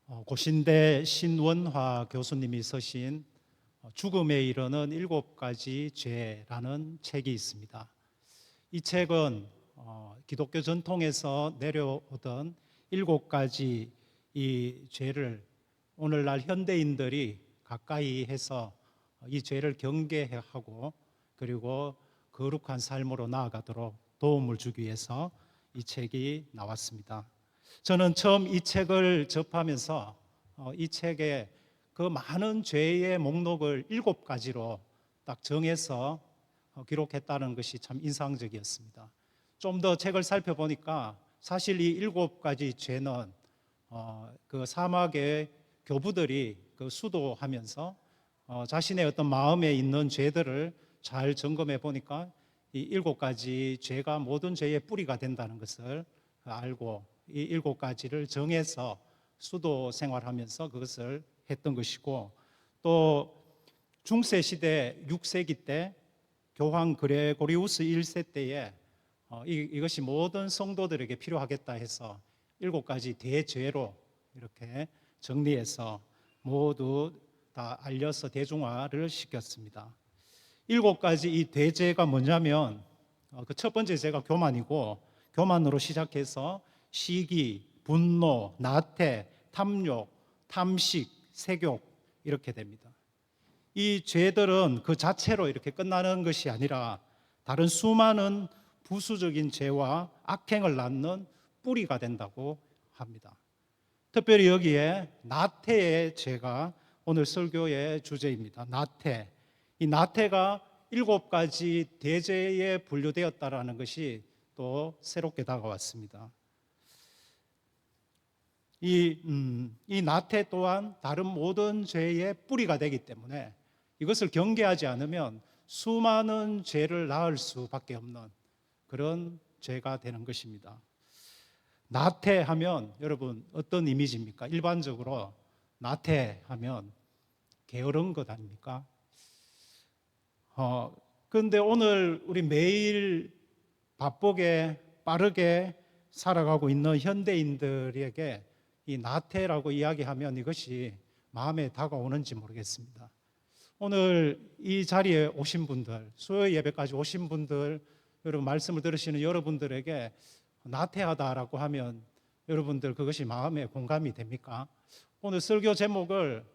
고신대 신원화 교수님이 쓰신 죽음에 이르는 7가지 죄라는 책이 있습니다. 이 책은 기독교 전통에서 내려오던 7가지 이 죄를 오늘날 현대인들이 가까이 해서 이 죄를 경계하고 그리고 거룩한 삶으로 나아가도록 도움을 주기 위해서 이 책이 나왔습니다. 저는 처음 이 책을 접하면서 이 책에 그 많은 죄의 목록을 7가지로 딱 정해서 기록했다는 것이 참 인상적이었습니다. 좀 더 책을 살펴보니까 사실 이 7가지 죄는 그 사막의 교부들이 그 수도하면서 자신의 어떤 마음에 있는 죄들을 잘 점검해 보니까 이 7가지 죄가 모든 죄의 뿌리가 된다는 것을 알고 이 7가지를 정해서 수도 생활하면서 그것을 했던 것이고, 또 중세 시대 6세기 때 교황 그레고리우스 1세 때에 이것이 모든 성도들에게 필요하겠다 해서 7가지 대죄로 이렇게 정리해서 모두 다 알려서 대중화를 시켰습니다. 7가지 이 대죄가 뭐냐면 그 첫 번째 죄가 교만이고, 교만으로 시작해서 시기, 분노, 나태, 탐욕, 탐식, 색욕 이렇게 됩니다. 이 죄들은 그 자체로 이렇게 끝나는 것이 아니라 다른 수많은 부수적인 죄와 악행을 낳는 뿌리가 된다고 합니다. 특별히 여기에 나태의 죄가 오늘 설교의 주제입니다. 나태. 이 나태가 7가지 대죄에 분류되었다라는 것이 또 새롭게 다가왔습니다. 이 나태 또한 다른 모든 죄의 뿌리가 되기 때문에 이것을 경계하지 않으면 수많은 죄를 낳을 수밖에 없는 그런 죄가 되는 것입니다. 나태하면 여러분 어떤 이미지입니까? 일반적으로 나태하면 게으른 것 아닙니까? 그런데 오늘 우리 매일 바쁘게 빠르게 살아가고 있는 현대인들에게 이 나태라고 이야기하면 이것이 마음에 다가오는지 모르겠습니다. 오늘 이 자리에 오신 분들, 수요 예배까지 오신 분들, 여러분 말씀을 들으시는 여러분들에게 나태하다라고 하면 여러분들 그것이 마음에 공감이 됩니까? 오늘 설교 제목을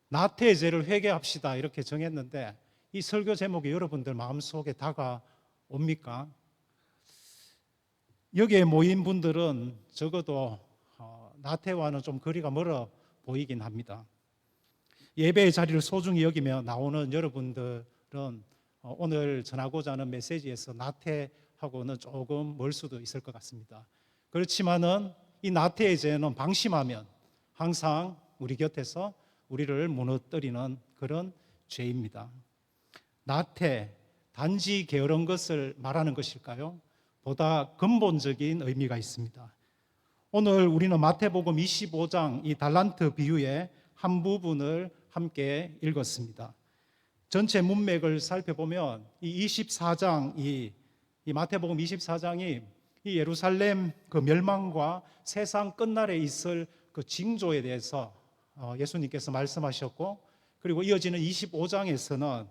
나태의 죄를 회개합시다 이렇게 정했는데 이 설교 제목이 여러분들 마음속에 다가옵니까? 여기에 모인 분들은 적어도 나태와는 좀 거리가 멀어 보이긴 합니다. 예배의 자리를 소중히 여기며 나오는 여러분들은 오늘 전하고자 하는 메시지에서 나태하고는 조금 멀 수도 있을 것 같습니다. 그렇지만은 이 나태의 죄는 방심하면 항상 우리 곁에서 우리를 무너뜨리는 그런 죄입니다. 나태, 단지 게으른 것을 말하는 것일까요? 보다 근본적인 의미가 있습니다. 오늘 우리는 마태복음 25장 이 달란트 비유의 한 부분을 함께 읽었습니다. 전체 문맥을 살펴보면 이 24장, 이 마태복음 24장이 이 예루살렘 그 멸망과 세상 끝날에 있을 그 징조에 대해서 예수님께서 말씀하셨고, 그리고 이어지는 25장에서는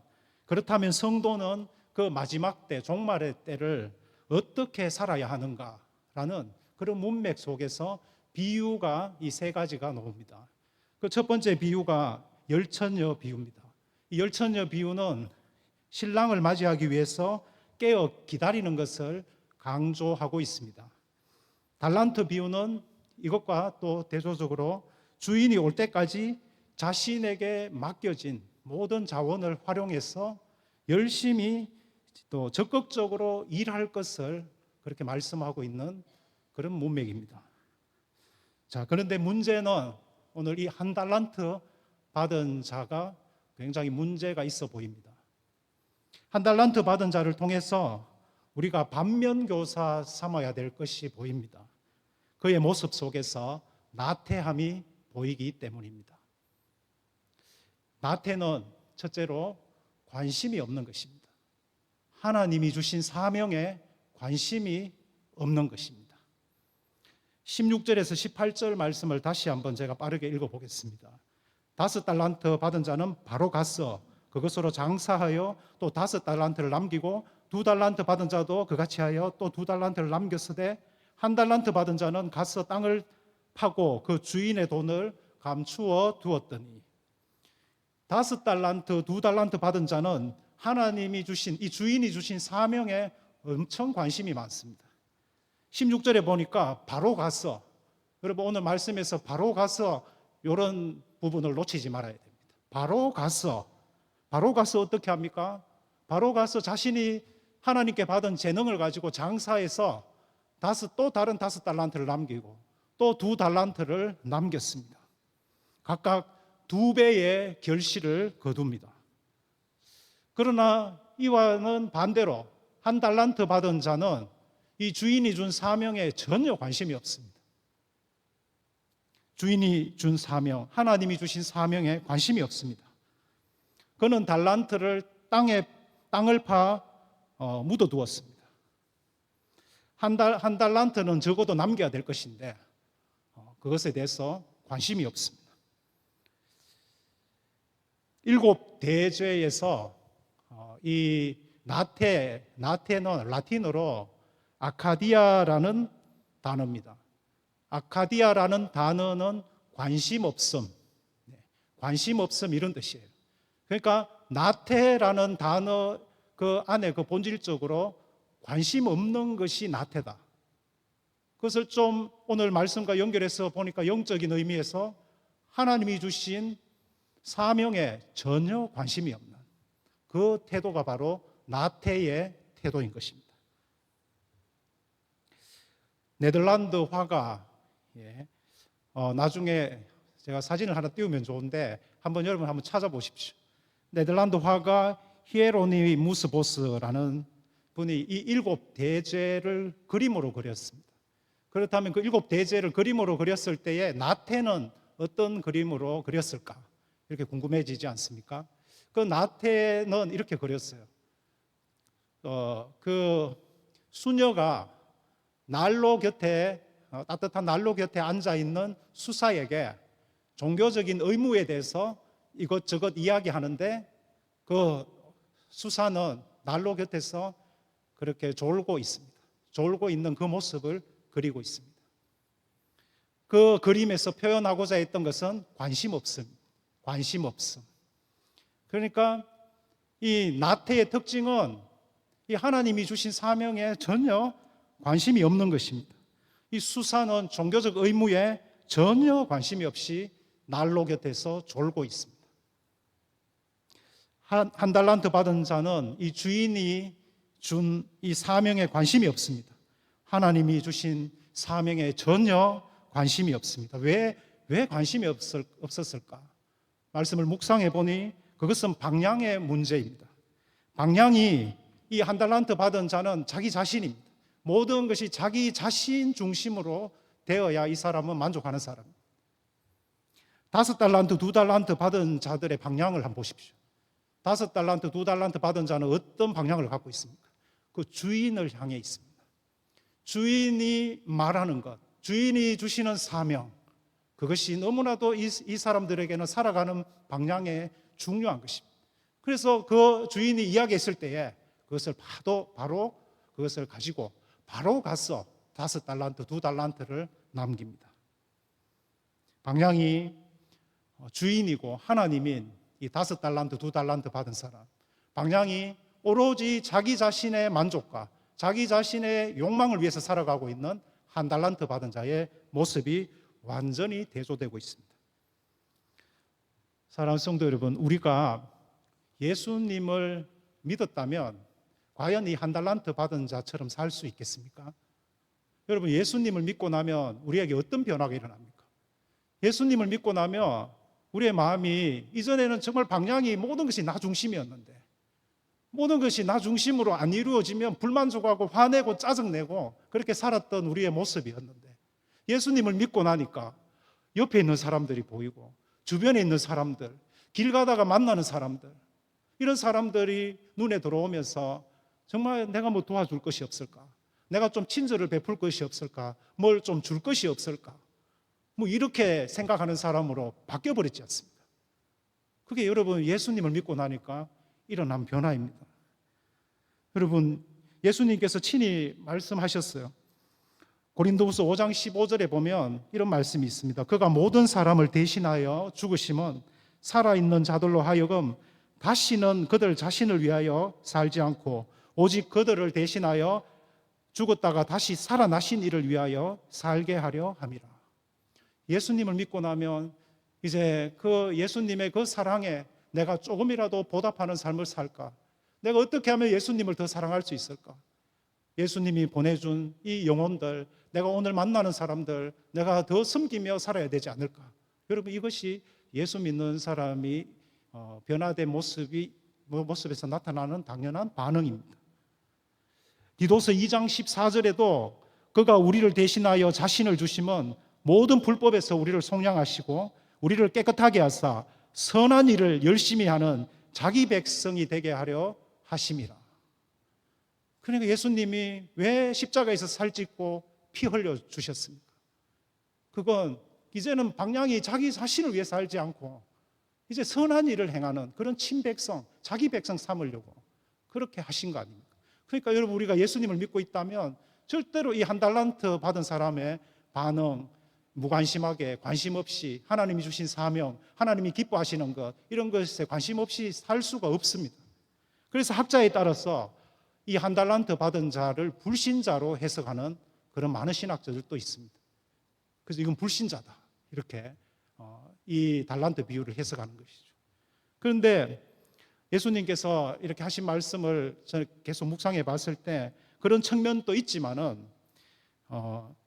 그렇다면 성도는 그 마지막 때, 종말의 때를 어떻게 살아야 하는가라는 그런 문맥 속에서 비유가 이 3가지가 나옵니다. 그 첫 번째 비유가 열처녀 비유입니다. 이 열처녀 비유는 신랑을 맞이하기 위해서 깨어 기다리는 것을 강조하고 있습니다. 달란트 비유는 이것과 또 대조적으로 주인이 올 때까지 자신에게 맡겨진 모든 자원을 활용해서 열심히 또 적극적으로 일할 것을 그렇게 말씀하고 있는 그런 문맥입니다. 자, 그런데 문제는 오늘 이 한 달란트 받은 자가 굉장히 문제가 있어 보입니다. 한 달란트 받은 자를 통해서 우리가 반면교사 삼아야 될 것이 보입니다. 그의 모습 속에서 나태함이 보이기 때문입니다. 나태는 첫째로 관심이 없는 것입니다. 하나님이 주신 사명에 관심이 없는 것입니다. 16절에서 18절 말씀을 다시 한번 제가 빠르게 읽어보겠습니다. 5달란트 받은 자는 바로 가서 그것으로 장사하여 또 5달란트를 남기고 2달란트 받은 자도 그같이 하여 또 2달란트를 남겼으되 1달란트 받은 자는 가서 땅을 파고 그 주인의 돈을 감추어 두었더니 5달란트, 2달란트 받은 자는 하나님이 주신 이 주인이 주신 사명에 엄청 관심이 많습니다. 16절에 보니까 바로 가서, 여러분 오늘 말씀에서 바로 가서 이런 부분을 놓치지 말아야 됩니다. 바로 가서 어떻게 합니까? 바로 가서 자신이 하나님께 받은 재능을 가지고 장사해서 또 다른 5달란트를 남기고 또 2달란트를 남겼습니다. 각각 2배의 결실을 거둡니다. 그러나 이와는 반대로 1달란트 받은 자는 이 주인이 준 사명에 전혀 관심이 없습니다. 주인이 준 사명, 하나님이 주신 사명에 관심이 없습니다. 그는 달란트를 땅을 파 묻어두었습니다. 한 달란트는 적어도 남겨야 될 것인데 그것에 대해서 관심이 없습니다. 7 대죄에서 이 나태는 라틴어로 아카디아라는 단어입니다. 아카디아라는 단어는 관심 없음, 관심 없음 이런 뜻이에요. 그러니까 나태라는 단어 그 안에 그 본질적으로 관심 없는 것이 나태다. 그것을 좀 오늘 말씀과 연결해서 보니까 영적인 의미에서 하나님이 주신 사명에 전혀 관심이 없는 그 태도가 바로 나태의 태도인 것입니다. 네덜란드 화가 나중에 제가 사진을 하나 띄우면 좋은데 여러분 한번 찾아보십시오. 네덜란드 화가 히에로니무스 보스라는 분이 이 7 대죄를 그림으로 그렸습니다. 그렇다면 그 7 대죄를 그림으로 그렸을 때에 나태는 어떤 그림으로 그렸을까? 이렇게 궁금해지지 않습니까? 그 나태는 이렇게 그렸어요. 그 수녀가 난로 곁에 따뜻한 난로 곁에 앉아 있는 수사에게 종교적인 의무에 대해서 이것저것 이야기하는데 그 수사는 난로 곁에서 그렇게 졸고 있습니다. 졸고 있는 그 모습을 그리고 있습니다. 그 그림에서 표현하고자 했던 것은 관심 없음. 그러니까 이 나태의 특징은 이 하나님이 주신 사명에 전혀 관심이 없는 것입니다. 이 수사는 종교적 의무에 전혀 관심이 없이 난로 곁에서 졸고 있습니다. 한 달란트 받은 자는 이 주인이 준 이 사명에 관심이 없습니다. 하나님이 주신 사명에 전혀 관심이 없습니다. 왜 관심이 없었을까? 말씀을 묵상해 보니 그것은 방향의 문제입니다. 방향이 이 1달란트 받은 자는 자기 자신입니다. 모든 것이 자기 자신 중심으로 되어야 이 사람은 만족하는 사람입니다. 5달란트, 2달란트 받은 자들의 방향을 한번 보십시오. 5달란트, 2달란트 받은 자는 어떤 방향을 갖고 있습니까? 그 주인을 향해 있습니다. 주인이 말하는 것, 주인이 주시는 사명, 그것이 너무나도 이 사람들에게는 살아가는 방향에 중요한 것입니다. 그래서 그 주인이 이야기했을 때에 그것을 바로 그것을 가지고 바로 가서 5달란트, 2달란트를 남깁니다. 방향이 주인이고 하나님인 이 5달란트, 2달란트 받은 사람, 방향이 오로지 자기 자신의 만족과 자기 자신의 욕망을 위해서 살아가고 있는 1달란트 받은 자의 모습이 완전히 대조되고 있습니다. 사랑하는 성도 여러분, 우리가 예수님을 믿었다면 과연 이 1달란트 받은 자처럼 살 수 있겠습니까? 여러분, 예수님을 믿고 나면 우리에게 어떤 변화가 일어납니까? 예수님을 믿고 나면 우리의 마음이 이전에는 정말 방향이 모든 것이 나 중심이었는데 모든 것이 나 중심으로 안 이루어지면 불만족하고 화내고 짜증내고 그렇게 살았던 우리의 모습이었는데 예수님을 믿고 나니까 옆에 있는 사람들이 보이고 주변에 있는 사람들, 길 가다가 만나는 사람들, 이런 사람들이 눈에 들어오면서 정말 내가 뭐 도와줄 것이 없을까? 내가 좀 친절을 베풀 것이 없을까? 뭘 좀 줄 것이 없을까? 뭐 이렇게 생각하는 사람으로 바뀌어버렸지 않습니까? 그게 여러분 예수님을 믿고 나니까 일어난 변화입니다. 여러분 예수님께서 친히 말씀하셨어요. 고린도후서 5장 15절에 보면 이런 말씀이 있습니다. 그가 모든 사람을 대신하여 죽으심은 살아있는 자들로 하여금 다시는 그들 자신을 위하여 살지 않고 오직 그들을 대신하여 죽었다가 다시 살아나신 이를 위하여 살게 하려 함이라. 예수님을 믿고 나면 이제 그 예수님의 그 사랑에 내가 조금이라도 보답하는 삶을 살까? 내가 어떻게 하면 예수님을 더 사랑할 수 있을까? 예수님이 보내준 이 영혼들, 내가 오늘 만나는 사람들, 내가 더 섬기며 살아야 되지 않을까? 여러분 이것이 예수 믿는 사람이 변화된 모습에서 나타나는 당연한 반응입니다. 디도서 2장 14절에도 그가 우리를 대신하여 자신을 주심은 모든 불법에서 우리를 속량하시고 우리를 깨끗하게 하사 선한 일을 열심히 하는 자기 백성이 되게 하려 하심이라. 그러니까 예수님이 왜 십자가에서 살찌고 피 흘려 주셨습니까? 그건 이제는 방향이 자기 자신을 위해 살지 않고 이제 선한 일을 행하는 그런 친백성, 자기 백성 삼으려고 그렇게 하신 거 아닙니까? 그러니까 여러분 우리가 예수님을 믿고 있다면 절대로 이 한 달란트 받은 사람의 반응, 무관심하게 관심 없이 하나님이 주신 사명, 하나님이 기뻐하시는 것 이런 것에 관심 없이 살 수가 없습니다. 그래서 학자에 따라서 이 한 달란트 받은 자를 불신자로 해석하는 그런 많은 신학자들도 있습니다. 그래서 이건 불신자다 이렇게 이 달란트 비유를 해석하는 것이죠. 그런데 예수님께서 이렇게 하신 말씀을 저는 계속 묵상해 봤을 때 그런 측면도 있지만은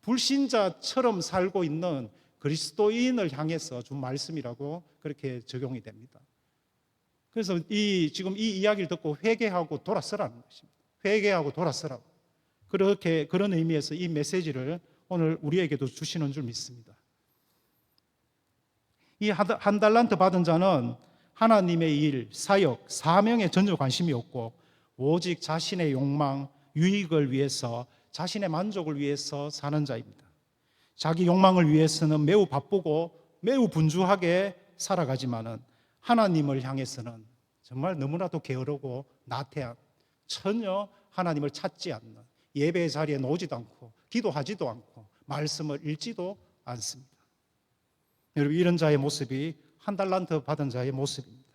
불신자처럼 살고 있는 그리스도인을 향해서 준 말씀이라고 그렇게 적용이 됩니다. 그래서 지금 이 이야기를 듣고 회개하고 돌아서라는 것입니다. 회개하고 돌아서라고. 그런 의미에서 이 메시지를 오늘 우리에게도 주시는 줄 믿습니다. 이 한 달란트 받은 자는 하나님의 일, 사역, 사명에 전혀 관심이 없고 오직 자신의 욕망, 유익을 위해서 자신의 만족을 위해서 사는 자입니다. 자기 욕망을 위해서는 매우 바쁘고 매우 분주하게 살아가지만은 하나님을 향해서는 정말 너무나도 게으르고 나태한 전혀 하나님을 찾지 않는 예배의 자리에 나오지도 않고 기도하지도 않고 말씀을 읽지도 않습니다. 여러분 이런 자의 모습이 한 달란트 받은 자의 모습입니다.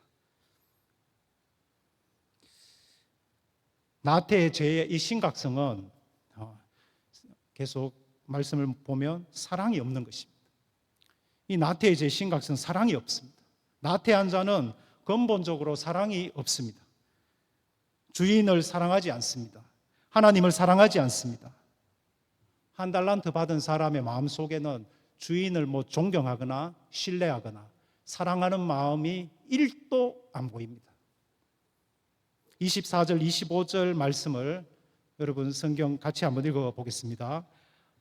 나태의 죄의 이 심각성은 계속 말씀을 보면 사랑이 없는 것입니다. 이 나태의 죄의 심각성은 사랑이 없습니다. 나태한 자는 근본적으로 사랑이 없습니다. 주인을 사랑하지 않습니다. 하나님을 사랑하지 않습니다. 한 달란트 받은 사람의 마음속에는 주인을 존경하거나 신뢰하거나 사랑하는 마음이 1도 안 보입니다. 24절, 25절 말씀을 여러분 성경 같이 한번 읽어보겠습니다.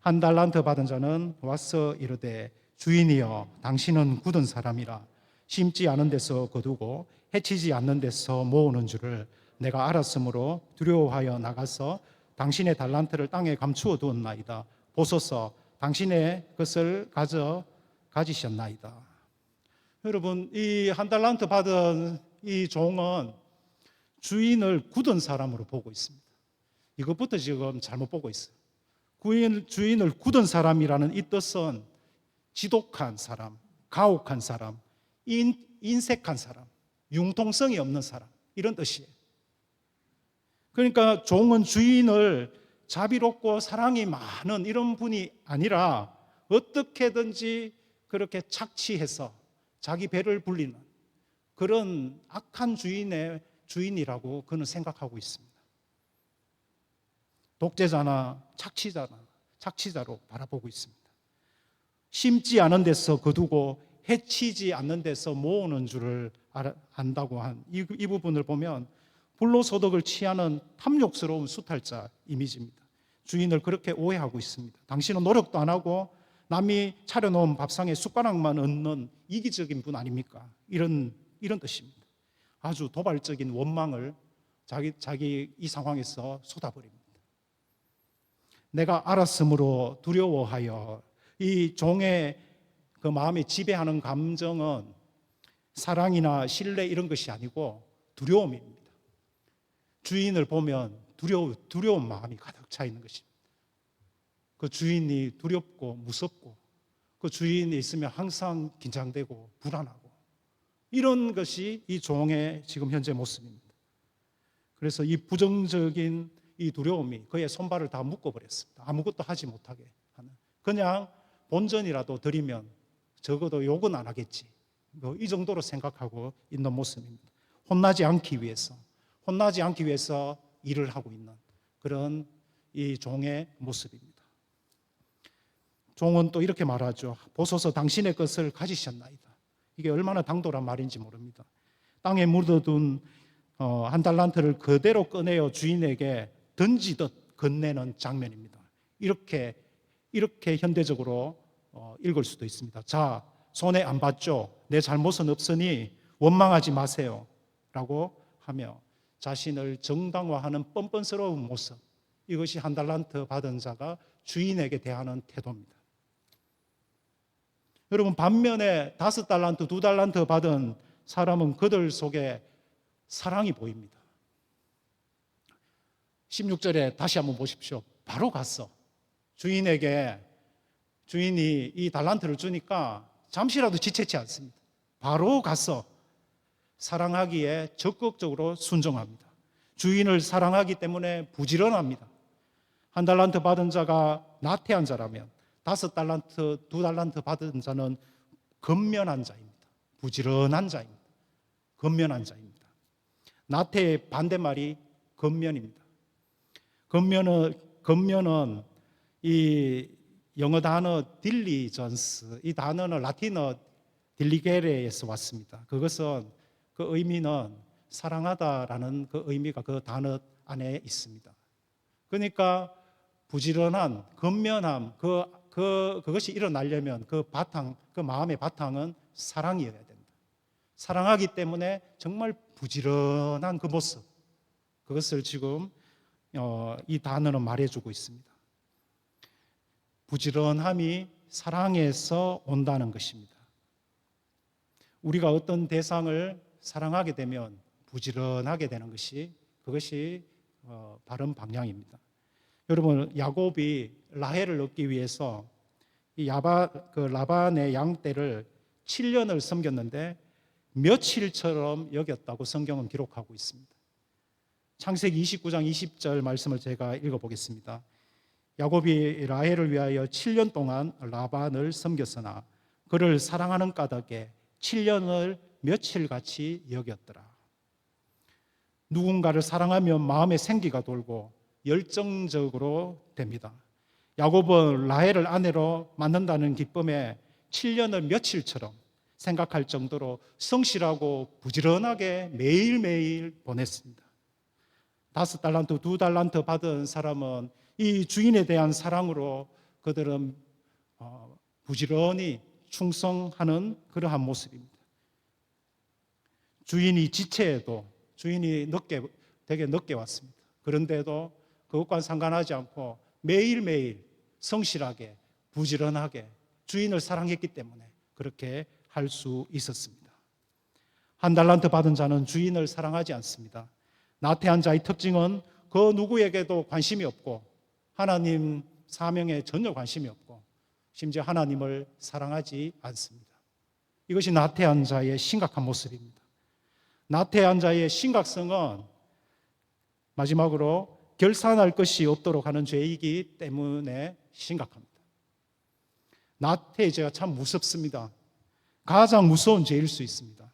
한 달란트 받은 자는 와서 이르되 주인이여 당신은 굳은 사람이라 심지 않은 데서 거두고 해치지 않는 데서 모으는 줄을 내가 알았으므로 두려워하여 나가서 당신의 달란트를 땅에 감추어 두었나이다. 보소서 당신의 것을 가지셨나이다. 여러분 이 한 달란트 받은 이 종은 주인을 굳은 사람으로 보고 있습니다. 이것부터 지금 잘못 보고 있어요. 주인을 굳은 사람이라는 이 뜻은 지독한 사람, 가혹한 사람, 인색한 사람, 융통성이 없는 사람 이런 뜻이에요. 그러니까 종은 주인을 자비롭고 사랑이 많은 이런 분이 아니라 어떻게든지 그렇게 착취해서 자기 배를 불리는 그런 악한 주인이라고 그는 생각하고 있습니다. 독재자나 착취자로 바라보고 있습니다. 심지 않은 데서 거두고 해치지 않는 데서 모으는 줄을 안다고 한 이 부분을 보면 불로소득을 취하는 탐욕스러운 수탈자 이미지입니다. 주인을 그렇게 오해하고 있습니다. 당신은 노력도 안 하고 남이 차려놓은 밥상에 숟가락만 얹는 이기적인 분 아닙니까? 이런 뜻입니다. 아주 도발적인 원망을 자기 이 상황에서 쏟아버립니다. 내가 알았으므로 두려워하여. 이 종의 그 마음에 지배하는 감정은 사랑이나 신뢰 이런 것이 아니고 두려움입니다. 주인을 보면 두려운 마음이 가득 차 있는 것입니다. 그 주인이 두렵고 무섭고 그 주인이 있으면 항상 긴장되고 불안하고 이런 것이 이 종의 지금 현재 모습입니다. 그래서 이 부정적인 이 두려움이 그의 손발을 다 묶어버렸습니다. 아무것도 하지 못하게 하는. 그냥 본전이라도 드리면 적어도 욕은 안 하겠지. 뭐 이 정도로 생각하고 있는 모습입니다. 혼나지 않기 위해서 일을 하고 있는 그런 이 종의 모습입니다. 종은 또 이렇게 말하죠. 보소서 당신의 것을 가지셨나이다. 이게 얼마나 당돌한 말인지 모릅니다. 땅에 묻어둔 한 달란트를 그대로 꺼내어 주인에게 던지듯 건네는 장면입니다. 이렇게 현대적으로 읽을 수도 있습니다. 자, 손해 안 봤죠? 내 잘못은 없으니 원망하지 마세요 라고 하며 자신을 정당화하는 뻔뻔스러운 모습, 이것이 한 달란트 받은 자가 주인에게 대하는 태도입니다. 여러분, 반면에 5달란트, 2달란트 받은 사람은 그들 속에 사랑이 보입니다. 16절에 다시 한번 보십시오. 바로 갔어. 주인이 이 달란트를 주니까 잠시라도 지체치 않습니다. 바로 갔어. 사랑하기에 적극적으로 순종합니다. 주인을 사랑하기 때문에 부지런합니다. 한 달란트 받은 자가 나태한 자라면 5달란트, 2달란트 받은 자는 건면한 자입니다. 부지런한 자입니다. 건면한 자입니다. 나태의 반대말이 건면입니다. 건면은 이 영어 단어 딜리전스, 이 단어는 라틴어 딜리게레에서 왔습니다. 그것은 그 의미는 사랑하다라는 그 의미가 그 단어 안에 있습니다. 그러니까 부지런한 건면함, 그것이 일어나려면 그 마음의 바탕은 사랑이어야 된다. 사랑하기 때문에 정말 부지런한 그 모습, 그것을 지금 이 단어는 말해주고 있습니다. 부지런함이 사랑에서 온다는 것입니다. 우리가 어떤 대상을 사랑하게 되면 부지런하게 되는 그것이 바른 방향입니다. 여러분, 야곱이 라헬을 얻기 위해서 이 라반의 양떼를 7년을 섬겼는데 며칠처럼 여겼다고 성경은 기록하고 있습니다. 창세기 29장 20절 말씀을 제가 읽어보겠습니다. 야곱이 라헬을 위하여 7년 동안 라반을 섬겼으나 그를 사랑하는 까닭에 7년을 며칠같이 여겼더라. 누군가를 사랑하면 마음에 생기가 돌고 열정적으로 됩니다. 야곱은 라헬을 아내로 만난다는 기쁨에 7년을 며칠처럼 생각할 정도로 성실하고 부지런하게 매일매일 보냈습니다. 5달란트, 2달란트 받은 사람은 이 주인에 대한 사랑으로 그들은 부지런히 충성하는 그러한 모습입니다. 주인이 지체해도 주인이 되게 늦게 왔습니다. 그런데도 그것과 상관하지 않고 매일매일 성실하게 부지런하게 주인을 사랑했기 때문에 그렇게 할 수 있었습니다. 한 달란트 받은 자는 주인을 사랑하지 않습니다. 나태한 자의 특징은 그 누구에게도 관심이 없고 하나님 사명에 전혀 관심이 없고 심지어 하나님을 사랑하지 않습니다. 이것이 나태한 자의 심각한 모습입니다. 나태한 자의 심각성은 마지막으로 결산할 것이 없도록 하는 죄이기 때문에 심각합니다. 나태의 죄가 참 무섭습니다. 가장 무서운 죄일 수 있습니다.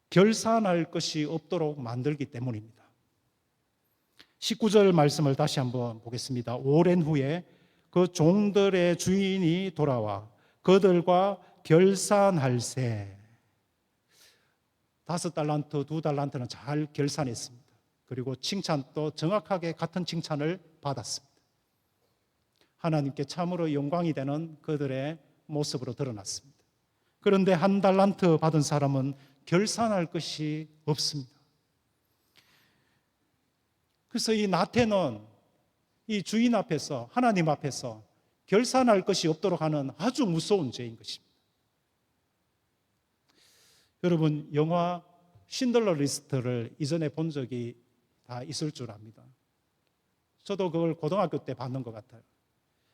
결산할 것이 없도록 만들기 때문입니다. 19절 말씀을 다시 한번 보겠습니다. 오랜 후에 그 종들의 주인이 돌아와 그들과 결산할세. 5달란트, 2달란트는 잘 결산했습니다. 그리고 칭찬도 정확하게 같은 칭찬을 받았습니다. 하나님께 참으로 영광이 되는 그들의 모습으로 드러났습니다. 그런데 한 달란트 받은 사람은 결산할 것이 없습니다. 그래서 이 나태는 이 주인 앞에서, 하나님 앞에서 결산할 것이 없도록 하는 아주 무서운 죄인 것입니다. 여러분, 영화 신들러 리스트를 이전에 본 적이 다 있을 줄 압니다. 저도 그걸 고등학교 때 봤는 것 같아요.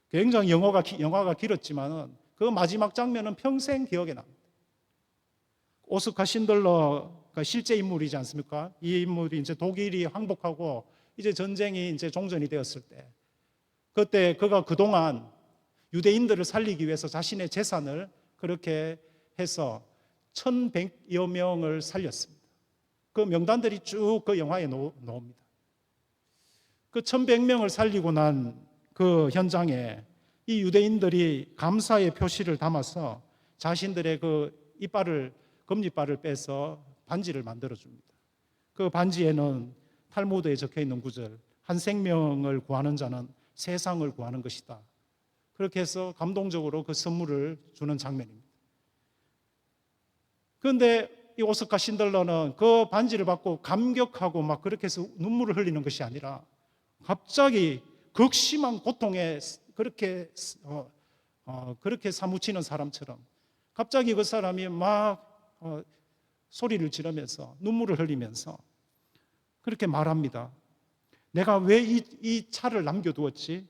굉장히 영화가 길었지만은 그 마지막 장면은 평생 기억에 납니다. 오스카 신들러가 실제 인물이지 않습니까? 이 인물이 이제 독일이 항복하고 이제 전쟁이 이제 종전이 되었을 때, 그때 그가 그동안 유대인들을 살리기 위해서 자신의 재산을 그렇게 해서 1,100여 명을 살렸습니다. 그 명단들이 쭉 그 영화에 나옵니다. 그 1,100명을 살리고 난 그 현장에 이 유대인들이 감사의 표시를 담아서 자신들의 그 금리빨을 빼서 반지를 만들어 줍니다. 그 반지에는 탈무드에 적혀 있는 구절, 한 생명을 구하는 자는 세상을 구하는 것이다. 그렇게 해서 감동적으로 그 선물을 주는 장면입니다. 그런데 이 오스카 신들러는 그 반지를 받고 감격하고 막 그렇게 해서 눈물을 흘리는 것이 아니라 갑자기 극심한 고통에 그렇게 사무치는 사람처럼 갑자기 그 사람이 막 소리를 지르면서 눈물을 흘리면서 그렇게 말합니다. 내가 왜 이 차를 남겨두었지?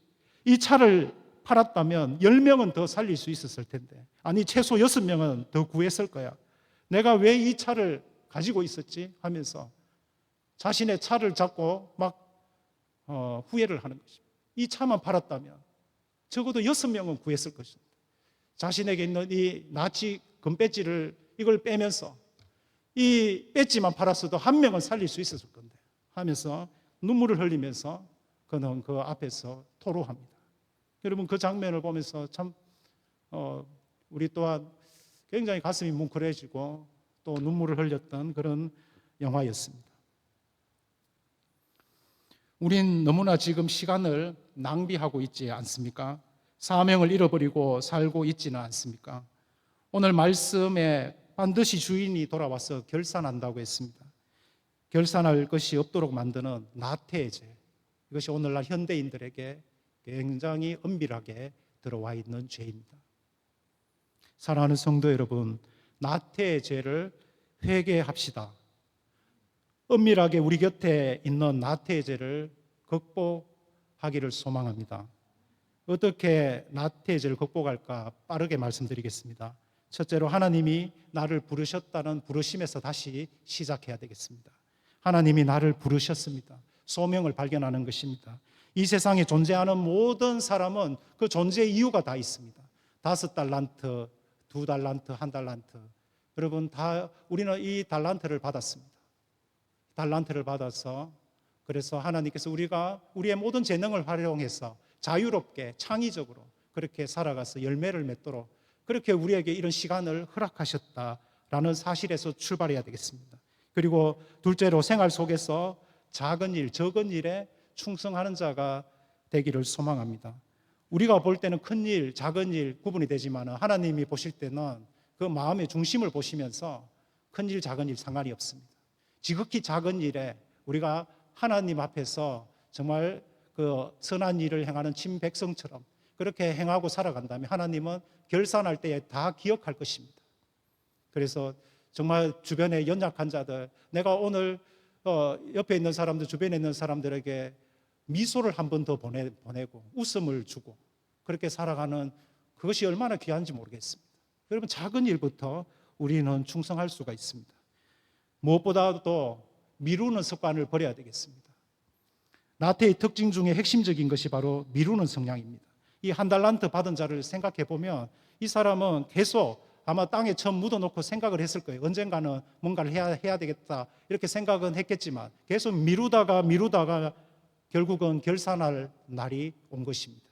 이 차를 팔았다면 10명은 더 살릴 수 있었을 텐데, 아니 최소 6명은 더 구했을 거야. 내가 왜 이 차를 가지고 있었지? 하면서 자신의 차를 잡고 막 후회를 하는 것입니다. 이 차만 팔았다면 적어도 6명은 구했을 것입니다. 자신에게 있는 이 나치 금배지를 이걸 빼면서 이 배지만 팔았어도 1명은 살릴 수 있었을 건데 하면서 눈물을 흘리면서 그는 그 앞에서 토로합니다. 여러분, 그 장면을 보면서 참 우리 또한 굉장히 가슴이 뭉클해지고 또 눈물을 흘렸던 그런 영화였습니다. 우린 너무나 지금 시간을 낭비하고 있지 않습니까? 사명을 잃어버리고 살고 있지는 않습니까? 오늘 말씀에 반드시 주인이 돌아와서 결산한다고 했습니다. 결산할 것이 없도록 만드는 나태의 죄, 이것이 오늘날 현대인들에게 굉장히 엄밀하게 들어와 있는 죄입니다. 사랑하는 성도 여러분, 나태의 죄를 회개합시다. 엄밀하게 우리 곁에 있는 나태의 죄를 극복하기를 소망합니다. 어떻게 나태의 죄를 극복할까 빠르게 말씀드리겠습니다. 첫째로, 하나님이 나를 부르셨다는 부르심에서 다시 시작해야 되겠습니다. 하나님이 나를 부르셨습니다. 소명을 발견하는 것입니다. 이 세상에 존재하는 모든 사람은 그 존재의 이유가 다 있습니다. 5달란트, 2달란트, 1달란트. 여러분, 우리는 이 달란트를 받았습니다. 달란트를 받아서, 그래서 하나님께서 우리의 모든 재능을 활용해서 자유롭게 창의적으로 그렇게 살아가서 열매를 맺도록 그렇게 우리에게 이런 시간을 허락하셨다라는 사실에서 출발해야 되겠습니다. 그리고 둘째로, 생활 속에서 작은 일, 적은 일에 충성하는 자가 되기를 소망합니다. 우리가 볼 때는 큰 일, 작은 일 구분이 되지만 하나님이 보실 때는 그 마음의 중심을 보시면서 큰 일, 작은 일 상관이 없습니다. 지극히 작은 일에 우리가 하나님 앞에서 정말 그 선한 일을 행하는 친백성처럼 그렇게 행하고 살아간다면 하나님은 결산할 때에 다 기억할 것입니다. 그래서 정말 주변에 연약한 자들, 내가 오늘 옆에 있는 사람들, 주변에 있는 사람들에게 미소를 한 번 더 보내고 웃음을 주고 그렇게 살아가는 그것이 얼마나 귀한지 모르겠습니다. 여러분, 작은 일부터 우리는 충성할 수가 있습니다. 무엇보다도 미루는 습관을 버려야 되겠습니다. 나태의 특징 중에 핵심적인 것이 바로 미루는 성향입니다. 이 1달란트 받은 자를 생각해 보면 이 사람은 계속 아마 땅에 처음 묻어놓고 생각을 했을 거예요. 언젠가는 뭔가를 해야 되겠다 이렇게 생각은 했겠지만 계속 미루다가 결국은 결산할 날이 온 것입니다.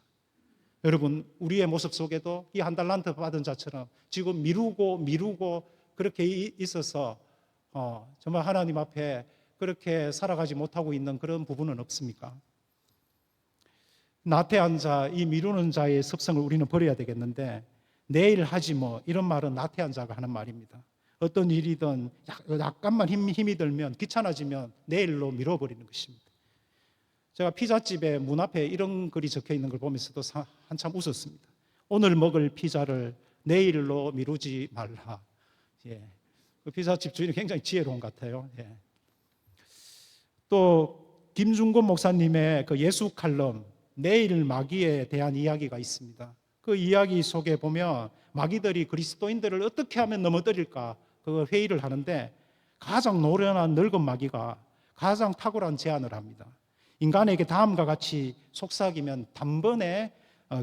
여러분, 우리의 모습 속에도 이 1달란트 받은 자처럼 지금 미루고 그렇게 있어서 정말 하나님 앞에 그렇게 살아가지 못하고 있는 그런 부분은 없습니까? 나태한 자, 이 미루는 자의 습성을 우리는 버려야 되겠는데, 내일 하지 뭐 이런 말은 나태한 자가 하는 말입니다. 어떤 일이든 약간만 힘이 들면 귀찮아지면 내일로 미뤄버리는 것입니다. 제가 피자집의 문 앞에 이런 글이 적혀 있는 걸 보면서도 한참 웃었습니다. 오늘 먹을 피자를 내일로 미루지 말라. 예. 그 피자집 주인이 굉장히 지혜로운 것 같아요. 예. 또 김중곤 목사님의 그 예수 칼럼 내일 마귀에 대한 이야기가 있습니다. 그 이야기 속에 보면 마귀들이 그리스도인들을 어떻게 하면 넘어뜨릴까 그 회의를 하는데 가장 노련한 늙은 마귀가 가장 탁월한 제안을 합니다. 인간에게 다음과 같이 속삭이면 단번에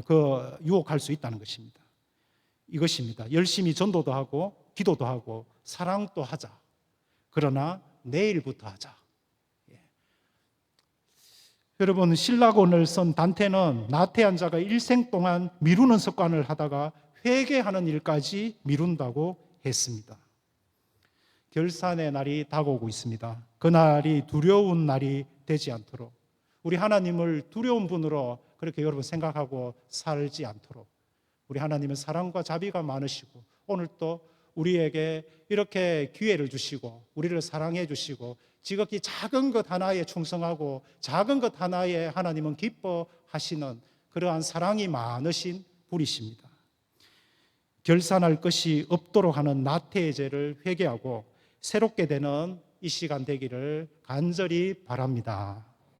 그 유혹할 수 있다는 것입니다. 이것입니다. 열심히 전도도 하고 기도도 하고 사랑도 하자. 그러나 내일부터 하자. 예. 여러분, 신라곤을 쓴 단테는 나태한 자가 일생 동안 미루는 습관을 하다가 회개하는 일까지 미룬다고 했습니다. 결산의 날이 다가오고 있습니다. 그날이 두려운 날이 되지 않도록 우리 하나님을 두려운 분으로 그렇게 여러분 생각하고 살지 않도록 우리 하나님은 사랑과 자비가 많으시고 오늘 또 우리에게 이렇게 기회를 주시고 우리를 사랑해 주시고 지극히 작은 것 하나에 충성하고 작은 것 하나에 하나님은 기뻐하시는 그러한 사랑이 많으신 분이십니다. 결산할 것이 없도록 하는 나태의 죄를 회개하고 새롭게 되는 이 시간 되기를 간절히 바랍니다.